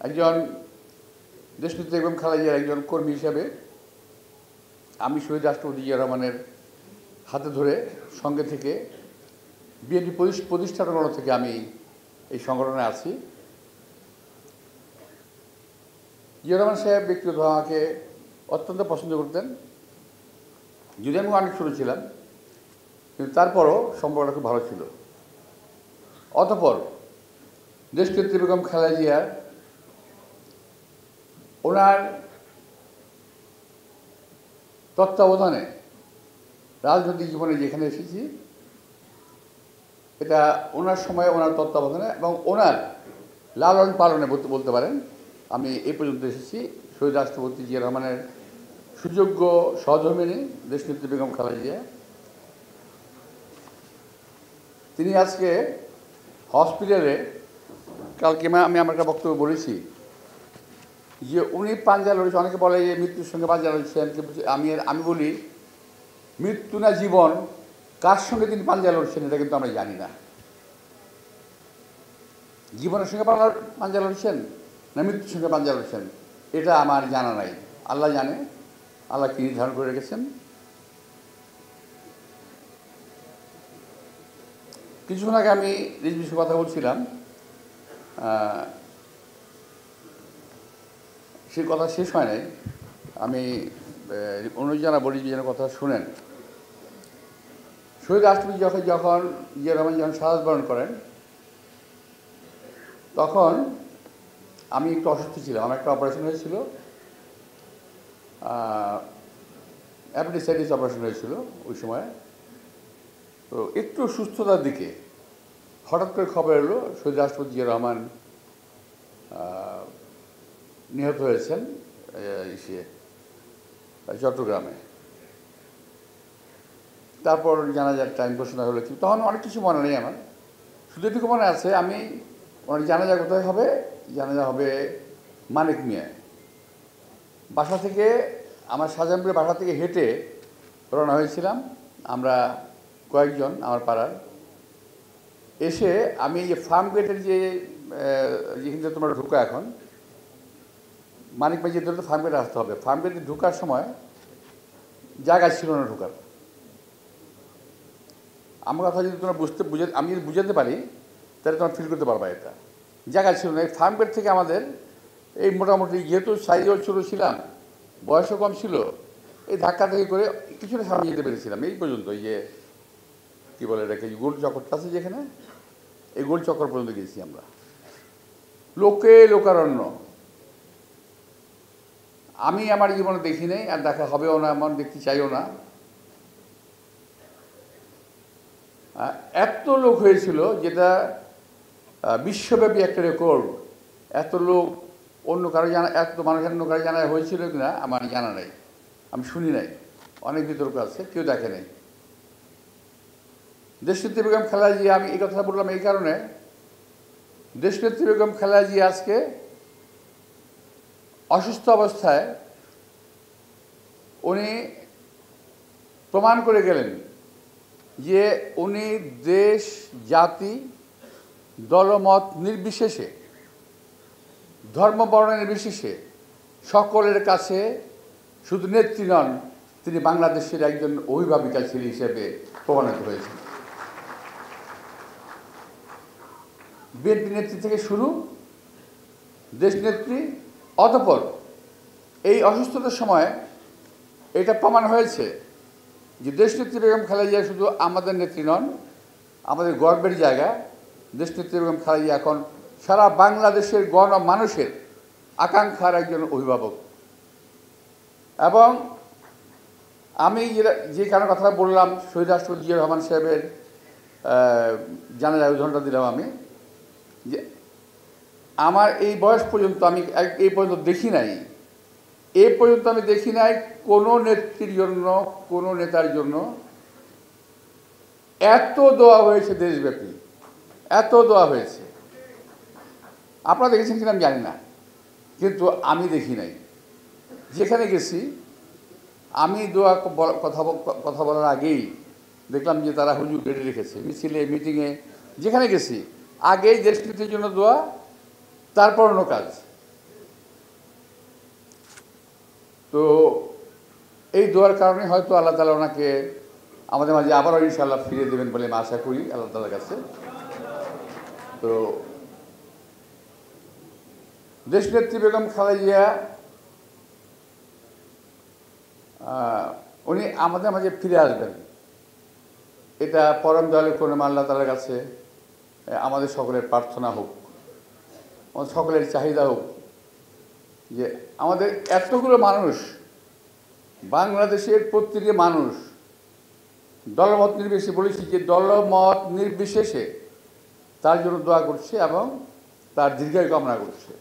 একজন দেশনেত্রী বেগম খালেদা জিয়ার একজন কর্মী হিসাবে আমি শহীদ রাষ্ট্রপতি জিয়া রহমানের হাতে ধরে সঙ্গে থেকে বিএনপি প্রতিষ্ঠার থেকে আমি এই সংগঠনে আছি। জিয়া রহমান সাহেব ব্যক্তিগতভাবে আমাকে অত্যন্ত পছন্দ করতেন, যদি আমি অনেক ছোটো ছিলাম, কিন্তু তারপরও সম্পর্কটা খুব ভালো ছিল। অতঃপর দেশনেত্রী বেগম খালেদা জিয়ার ওনার তত্ত্বাবধানে রাজনৈতিক জীবনে যেখানে এসেছি, এটা ওনার সময়, ওনার তত্ত্বাবধানে এবং ওনার লালন পালনে বলতে পারেন আমি এই পর্যন্ত এসেছি। শহীদ রাষ্ট্রপতি জিয়া রহমানের সুযোগ্য সহধর্মিণী দেশনেত্রী বেগম খালেদা জিয়া, তিনি আজকে হসপিটালে, কালকে আমি আমার একটা বক্তব্য বলেছি যে উনি পাঞ্জা লড়েছেন। অনেকে বলে যে মৃত্যুর সঙ্গে পাঞ্জা লড়েছেন, আমি বলি মৃত্যু না জীবন, কার সঙ্গে তিনি পাঞ্জা লড়ছেন এটা কিন্তু আমরা জানি না। জীবনের সঙ্গে পাঞ্জা লড়ছেন না মৃত্যুর সঙ্গে পাঞ্জা লড়ছেন এটা আমার জানা নাই, আল্লাহ জানে, আল্লাহ কি নির্ধারণ করে রেখেছেন। কিছুক্ষণ আগে আমি নিজ বিষয়ে কথা বলছিলাম, সে কথা শেষ হয় নাই, আমি অনুরোধ জানাবো যেন কথা শুনেন। শহীদ রাষ্ট্রপতি যখন জিয়া রহমান যখন শাহাদাত বরণ করেন, তখন আমি একটু অসুস্থ ছিলাম, আমার একটা অপারেশন হয়েছিল, অ্যাপেন্ডিসাইটিস অপারেশন হয়েছিল ওই সময়। তো একটু সুস্থতার দিকে হঠাৎ করে খবর এলো শহীদ রাষ্ট্রপতি জিয়া রহমান নিহত হয়েছেন চট্টগ্রামে। তারপর জানাজার টাইম ঘোষণা হলো, কি তখন অনেক কিছু মনে নেই আমার, শুধু এটুকু মনে আছে আমি ওনার জানাজা কোথায় হবে, জানাজা হবে মানিক মিয়ায়। বাসা থেকে, আমার শাহজাহানপুরের বাসা থেকে হেঁটে রওনা হয়েছিলাম আমরা কয়েকজন আমার পাড়ার। এসে আমি যে ফার্ম গেটের যেখানে তোমরা ঢুকা, এখন মানিক মিয়া যেতে হলে ফার্ম গেটে আসতে হবে। ফার্ম গেটে ঢুকার সময় জায়গা ছিল না ঢুকার। আমার কথা যদি তোমরা আমি যদি বুঝাতে পারি তাহলে তোমরা ফিল করতে পারবা, এটা জায়গা ছিল না। এই ফার্ম গেট থেকে আমাদের এই মোটামুটি, যেহেতু সাইজও ছোটো ছিলাম, বয়সও কম ছিল, এই ধাক্কা থেকে করে কিছুটা সামনে যেতে পেরেছিলাম, এই পর্যন্ত। এই যে কী বলে এটাকে, গোল চক্করটা আছে যেখানে, এই গোল চক্কর পর্যন্ত গেছি আমরা। লোকারণ্য আমি আমার জীবনে দেখি নাই, আর দেখা হবেও না, এমন দেখতে চাইও না। এত লোক হয়েছিল, যেটা বিশ্বব্যাপী একটা রেকর্ড। এত লোক অন্য কারো জানা, এত মানুষ অন্য কারো জানা হয়েছিল কিনা আমার জানা নাই, আমি শুনি নাই, অনেক বিতর্ক আছে, কেউ দেখে নাই। দেশনেত্রী বেগম খালেদা জিয়া, আমি এই কথা বললাম এই কারণে, দেশনেত্রী বেগম খালেদা জিয়া আজকে অসুস্থ অবস্থায় উনি প্রমাণ করে গেলেন যে উনি দেশ, জাতি, দলমত নির্বিশেষে, ধর্ম বর্ণ নির্বিশেষে সকলের কাছে শুধু নেত্রী নন, তিনি বাংলাদেশের একজন অভিভাবিকা ছেলে হিসেবে প্রমাণিত হয়েছেন। বিএনপি নেত্রী থেকে শুরু, দেশনেত্রী, অতঃপর এই অসুস্থতার সময় এটা প্রমাণ হয়েছে যে দেশনেত্রী বেগম খালেদা জিয়া শুধু আমাদের নেত্রী নন, আমাদের গর্বের জায়গা। দেশনেত্রী বেগম খালেদা জিয়া এখন সারা বাংলাদেশের মানুষের আকাঙ্ক্ষার একজন অভিভাবক। এবং আমি যে কারণে কথা বললাম, শহীদ রাষ্ট্রপতি জিয়া রহমান সাহেবের জানাজার উদাহরণটা দিলাম আমি, যে আমার এই বয়স পর্যন্ত আমি এই পর্যন্ত দেখি নাই, এই পর্যন্ত আমি দেখি নাই কোনো নেত্রীর জন্য, কোনো নেতার জন্য এত দোয়া হয়েছে দেশব্যাপী, এত দোয়া হয়েছে। আপনারা দেখেছেন কিনা আমি জানি না, কিন্তু আমি দেখি নাই। যেখানে গেছি আমি দোয়া কথা বলার আগেই দেখলাম যে তারা হুজুর বেড়ে রেখেছে, মিছিলে, মিটিংয়ে, যেখানে গেছি আগেই দেশনীতির জন্য দোয়া, তারপর অন্য কাজ। তো এই দোয়ার কারণে হয়তো আল্লাহ তাআলা ওনাকে আমাদের মাঝে আবারও ইনশাআল্লাহ ফিরিয়ে দেবেন বলে আমি আশা করি আল্লাহ তাআলার কাছে। তো দেশনেত্রী বেগম খালেদা জিয়া উনি আমাদের মাঝে ফিরে আসবেন, এটা পরম দয়ালু করুণা আল্লাহ তাআলার কাছে আমাদের সকলের প্রার্থনা হোক, আমাদের সকলের চাহিদা হোক যে আমাদের এতগুলো মানুষ, বাংলাদেশের প্রত্যেকটি মানুষ দলমত নির্বিশেষে, বলেছি যে দলমত নির্বিশেষে তার জন্য দোয়া করছে এবং তার দীর্ঘায়ু কামনা করছে।